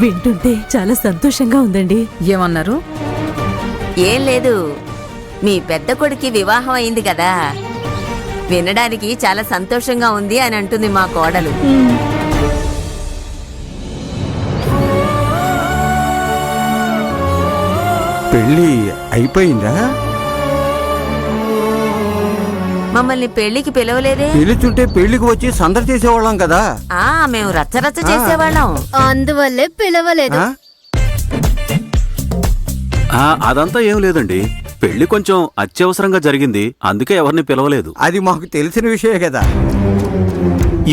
వింటుంటే చాలా సంతోషంగా ఉందండి. ఏమన్నారు? ఏం లేదు, మీ పెద్ద కొడుకి వివాహం అయింది కదా, వినడానికి చాలా సంతోషంగా ఉంది అని అంటుంది మా కోడలు. పెళ్ళి అయిపోయిందా? మమ్మల్ని పెళ్లికి పిలవలేదే? పిలుచుంటే పెళ్లికి వచ్చి సందడి చేసేవాళ్ళం కదా. మేము రచ్చరచ్చ చేసేవాళ్ళం, అందువల్లే పిలవలేదు. అదంతా ఏం లేదండి, పెళ్లి కొంచెం అత్యవసరంగా జరిగింది, అందుకే ఎవరిని పిలవలేదు. అది మాకు తెలిసిన విషయమే కదా.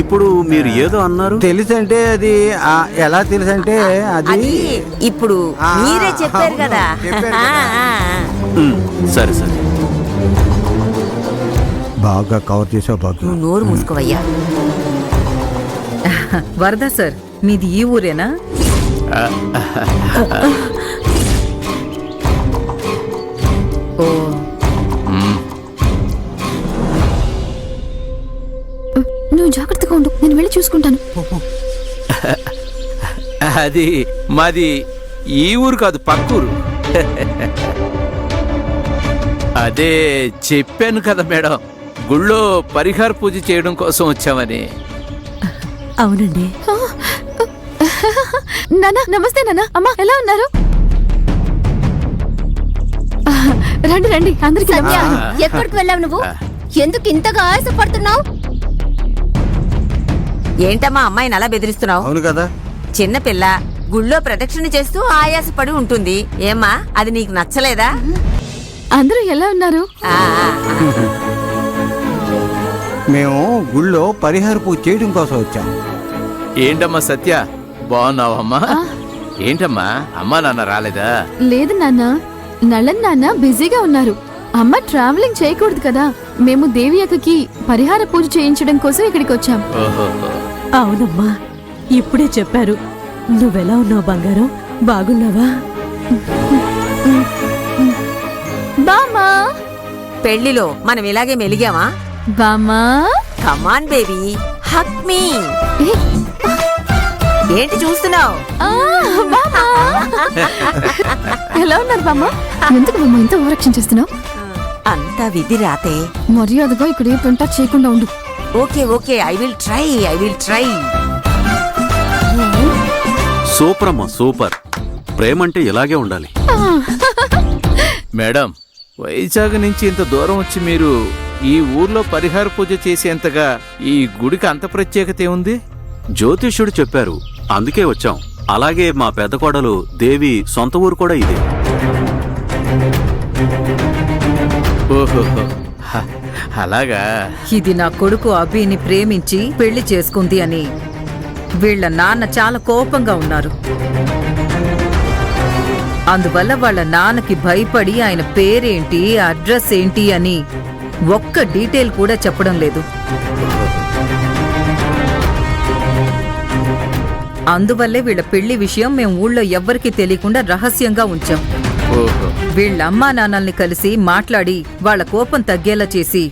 ఇప్పుడు మీరు ఏదో అన్నారు. తెలుసంటే అది ఎలా తెలుసంటే అది ఇప్పుడు మీరే చెప్పారు కదా. సరే సరే, బాగా కవర్ చేసావు బాగా. నువ్వు నోరు మూసుకోవయ్యా. వరదా సార్, మీది ఈ ఊరేనా? ఓ, నువ్వు జాగ్రత్తగా ఉండు, నేను వెళ్ళి చూసుకుంటాను. అది మాది ఈ ఊరు కాదు, పక్కూరు. అదే చెప్పాను కదా మేడం, గుళ్ళో పరిహార పూజ చేయడం కోసం వచ్చామని. అవునండి. నాన్న నమస్తే. నాన్న, అమ్మా ఎలా ఉన్నారు? రండి రండి, అందరికి ఎక్కడికి వెళ్ళావు నువ్వు? ఎందుకు ఇంతగా ఆయాసపడుతున్నావు? ఏంటమ్మా అమ్మాయిని అలా బెదిరిస్తున్నావు? అవును కదా, చిన్నపిల్ల గుళ్ళో ప్రదక్షిణ చేస్తూ ఆయాసపడి ఉంటుంది. ఏమ్మా, అది నీకు నచ్చలేదా? అందరూ ఎలా ఉన్నారు? మేము గుళ్ళో పరిహార పూజ చేయడం కోసం వచ్చాం. ఏంటమ్మా సత్య, బాగున్నావమ్మా? ఏంటమ్మా అమ్మా నాన్న రాలేదా? లేదు నాన్న, నళన్ నాన్న బిజీగా ఉన్నారు. అమ్మ ట్రావెలింగ్ చేయకూడదు కదా, మేము దేవి అక్కకి పరిహార పూజ చేయించడం కోసం ఇక్కడికి వచ్చాం. అవునమ్మా, ఇప్పుడే చెప్పారు. నువ్వెలా ఉన్నావు బంగారం? బాగున్నావా? బామా, పెళ్లిలో మనం ఇలాగే మెలిగామా? బామా, కమాన్ బేబీ, హగ్ మీ. ఏంటి చూస్తున్నావు? ఎలా ఉన్నారు బామ్మ? ఎందుకు బామ్మ ఇంత ఓవరాక్షన్ చేస్తున్నావు? అంతా విధి రాతే. మర్యాదగా ఇక్కడ ఏ పెంటా చేయకుండా ఉండు. Okay okay, I will try. Super అమ్మా, సూపర్. ప్రేమంటే ఇలాగే ఉండాలి. మేడం, వైజాగ్ నుంచి ఇంత దూరం వచ్చి మీరు ఈ ఊర్లో పరిహార పూజ చేసేంతగా ఈ గుడికి అంత ప్రత్యేకత ఏముంది? జ్యోతిష్యుడు చెప్పారు, అందుకే వచ్చాం. అలాగే మా పెద్ద కోడలు దేవి సొంత ఊరు కూడా ఇదే. ఓహో, అలాగా. ఇది నా కొడుకు అభిని ప్రేమించి పెళ్లి చేసుకుంది అని వీళ్ళ నాన్న చాలా కోపంగా ఉన్నారు. అందువల్ల వాళ్ళ నాన్నకి భయపడి ఆయన పేరేంటి, అడ్రస్ ఏంటి అని ఒక్క డీటెయిల్ కూడా చెప్పడం లేదు. అందువల్లే వీళ్ళ పెళ్లి విషయం మేము ఊళ్ళో ఎవ్వరికీ తెలియకుండా రహస్యంగా ఉంచాం. వీళ్ళ అమ్మా నాన్నల్ని కలిసి మాట్లాడి వాళ్ళ కోపం తగ్గేలా చేసి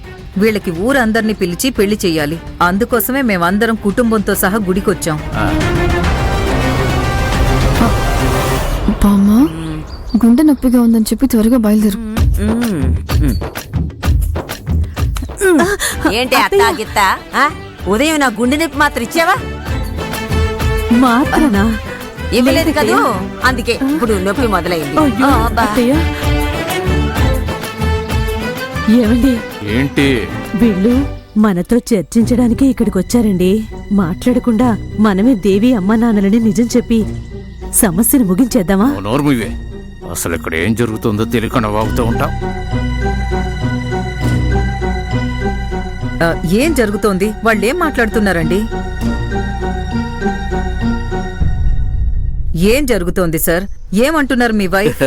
వీళ్ళకి ఊరందరినీ పిలిచి పెళ్లి చెయ్యాలి. అందుకోసమే మేమందరం కుటుంబంతో సహా గుడికొచ్చాం. బామ్మ, గుండె నొప్పిగా ఉందని చెప్పి త్వరగా బయలుదేరు. ఏంటి అత్తా గిత్తా? ఉదయం నా గుండె నొప్పి మాత్రం ఇచ్చావా? మాత్రనా? ఇవ్వలేదు కదూ, అందుకే ఇప్పుడు నొప్పి మొదలైంది. ఏమండి, ఏంటి? వీళ్ళు మనతో చర్చించడానికి ఇక్కడికి వచ్చారండి. మాట్లాడకుండా మనమే దేవి అమ్మా నాన్నలని నిజం చెప్పి సమస్యను ముగించేద్దామా? నోర్మువే, అసలు ఇక్కడ ఏం జరుగుతుందో తెలియకుండా వాగుతూ ఉంటాం. ఏం జరుగుతోంది? వాళ్ళేం మాట్లాడుతున్నారండి? ఏం జరుగుతోంది సార్? ఏమంటున్నారు మీ వైఫ్?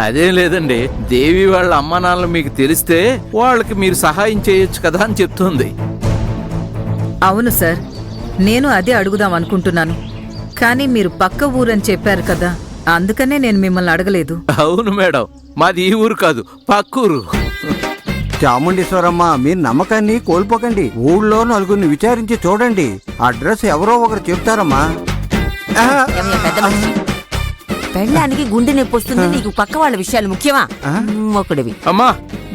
అదేం లేదండి, దేవి వాళ్ళ అమ్మా నాన్నలు మీకు తెలిస్తే వాళ్ళకి మీరు సహాయం చేయొచ్చు కదా అని చెప్తుంది. అవును సార్, నేను అదే అడుగుదాం అనుకుంటున్నాను. కానీ మీరు పక్క ఊరని చెప్పారు కదా, అందుకనే నేను మిమ్మల్ని అడగలేదు. అవును మేడం, మాది ఈ ఊరు కాదు, పక్కూరు. చాముండేశ్వరమ్మ, మీ నమ్మకాన్ని కోల్పోకండి. ఊళ్ళో నలుగురిని విచారించి చూడండి, అడ్రస్ ఎవరో ఒకరు చెప్తారమ్మా. ఏమయ్య పెద్ద మనిషి, పెళ్ళానికి గుండె నొప్పి వస్తుంది, నీకు పక్క వాళ్ళ విషయాలు ముఖ్యమా? ఒకడివి. అమ్మా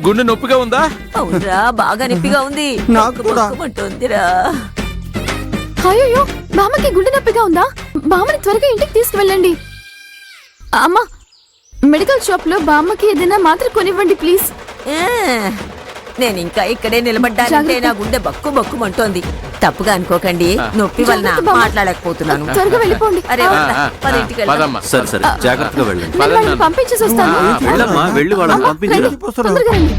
గుండె నొప్పిగా ఉందా? అవునరా, బాగా నొప్పిగా ఉంది. నాకు కూడా. బక్కుమంటోందిరా. అయ్యో బామ్మకి గుండె నొప్పిగా ఉందా? బామ్మని త్వరగా ఇంటికి తీసుకువెళ్ళండి. అమ్మా, మెడికల్ షాప్ లో బామ్మకి ఏదైనా మాత్రం కొనివ్వండి ప్లీజ్. ఏ, నేను ఇంకా ఇక్కడే నిలబడ్డానంటే నా గుండె బక్కుమంటోంది. తప్పుగా అనుకోకండి, నొప్పి వలన జాగ్రత్త బామ్మ. మాట్లాడకపోతున్నాను. త్వరగా వెళ్ళిపోండి. అరే ఆ, వద్దా, ఆ, పద ఆ, ఇంటికి వెళ్దాం. పదమ్మా. సరే జాగ్రత్తగా వెళ్ళండి. నేను వాళ్ళని పంపించేసి వస్తాను. వెళ్ళమ్మా, వెళ్ళి వాళ్ళని అమ్మా, పంపించరా. రండి, తొందరగా రండి.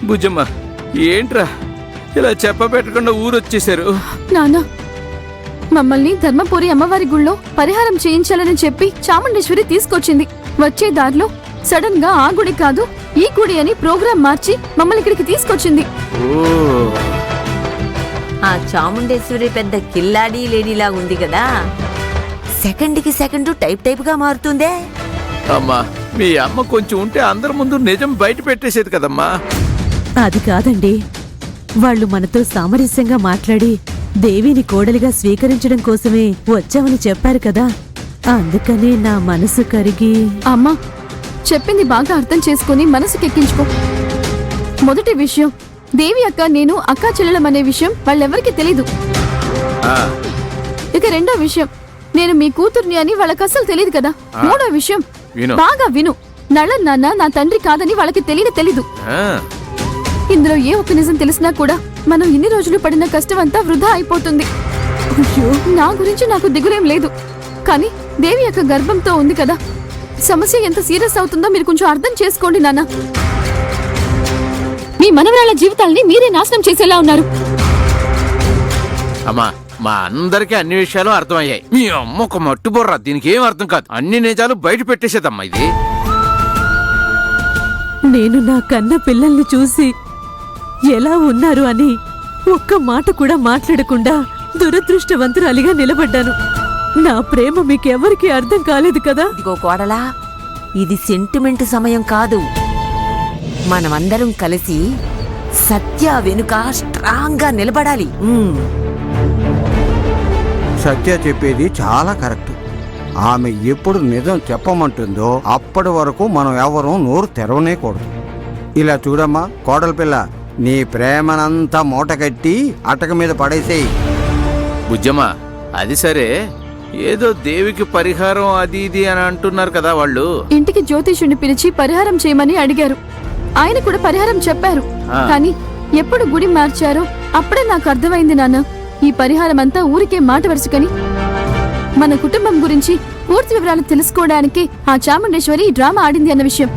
బుజ్జమ్మ ఏంట్రా ఇలా చెప్పబెట్టకుండా ఊరొచ్చేశారు? నాన్న, మమ్మల్ని ధర్మపురి అమ్మవారి గుళ్ళో పరిహారం చేయించాలని చెప్పి చాముండేశ్వరి తీసుకొచ్చింది. వచ్చే దారిలో సడన్ గా ఆ గుడి కాదు ఈ గుడి అని ప్రోగ్రాం మార్చి మమ్మల్ని ఇక్కడికి తీసుకొచ్చింది. ఓ ఆ చాముండేశ్వరి పెద్ద కిల్లాడి లేడీలా ఉంది కదా, సెకండ్కి సెకండ్ టైప్ గా మారుతుందే. అమ్మా, మీ అమ్మ కొంచెం ఉంటే అందరి ముందు నిజం బయట పెట్టేసేది కదమ్మా. అది కాదండి, వాళ్ళు మనతో సామరస్యంగా మాట్లాడి దేవిని కోడలిగా స్వీకరించడం కోసమే వచ్చామని చెప్పారు కదా, అందుకనే నా మనసు కరిగి. అమ్మా, చెప్పింది బాగా అర్థం చేసుకుని మనసుకెక్కించుకో. మొదటి విషయం, దేవి అక్క నేను అక్కా చెల్లెలమనే విషయం వాళ్ళెవరికీ తెలీదు. ఆ, ఇక రెండో విషయం, నేను మీ కూతుర్ని అని వాళ్ళకి అస్సలు తెలియదు కదా. మూడో విషయం, విను. బాగా విను, నళన్ నాన్న నా తండ్రి కాదని వాళ్ళకి తెలీదు. ఆ, ఇందులో ఏ ఒక్క నిజం తెలిసినా కూడా మనం ఇన్ని రోజులు పడిన కష్టం అంతా వృధా అయిపోతుంది. అయ్యో, నా గురించి నాకు దిగులేం లేదు, కానీ దేవి యొక్క గర్భంతో ఉంది కదా, సమస్య ఎంత సీరియస్ అవుతుందో మీరు కొంచెం అర్థం చేసుకోండి నాన్న. మీ మనవరాళ్ల జీవితాల్ని మీరే నాశనం చేసేలా ఉన్నారు. అమ్మా, మా అందరికీ అన్ని విషయాలు అర్థమయ్యాయి. మీ అమ్మ ఒక మట్టుబొర్రా, దీనికి ఏం అర్థం కాదు. అన్ని నిజాలు బయట పెట్టేసేదమ్మా ఇది. నేను నా కన్న పిల్లల్ని చూసి ఎలా ఉన్నారు అని ఒక్క మాట కూడా మాట్లాడకుండా దురదృష్టవంతురాలిగా నిలబడ్డాను. నా ప్రేమ మీకెవరికీ అర్థం కాలేదు కదా. ఇదిగో కోడలా, ఇది సెంటిమెంట్ సమయం కాదు. మనమందరం కలిసి సత్య వెనుక స్ట్రాంగ్ గా నిలబడాలి. సత్య చెప్పేది చాలా కరెక్ట్. ఆమె ఎప్పుడు నిజం చెప్పమంటుందో అప్పటి వరకు మనం ఎవరూ నోరు తెరవనేకూడదు. ఇలా చూడమ్మా కోడల పిల్ల, నీ ప్రేమనంతా మూటగట్టి అటక మీద పడేసేయి. బుజ్జమ్మ, అది సరే, ఏదో దేవికి పరిహారం అది ఇది అని అంటున్నారు కదా వాళ్ళు. ఇంటికి జ్యోతిషుని పిలిచి పరిహారం చేయమని అడిగారు. ఆయన కూడా పరిహారం చెప్పారు. ఆ. కానీ ఎప్పుడు గుడి మార్చారో అప్పుడే నాకు అర్థమైంది నాన్న, ఈ పరిహారం అంతా ఊరికే మాట వరుసకని. మన కుటుంబం గురించి పూర్తి వివరాలు తెలుసుకోవడానికి ఆ చాముండేశ్వరి ఈ డ్రామా ఆడింది అన్న విషయం.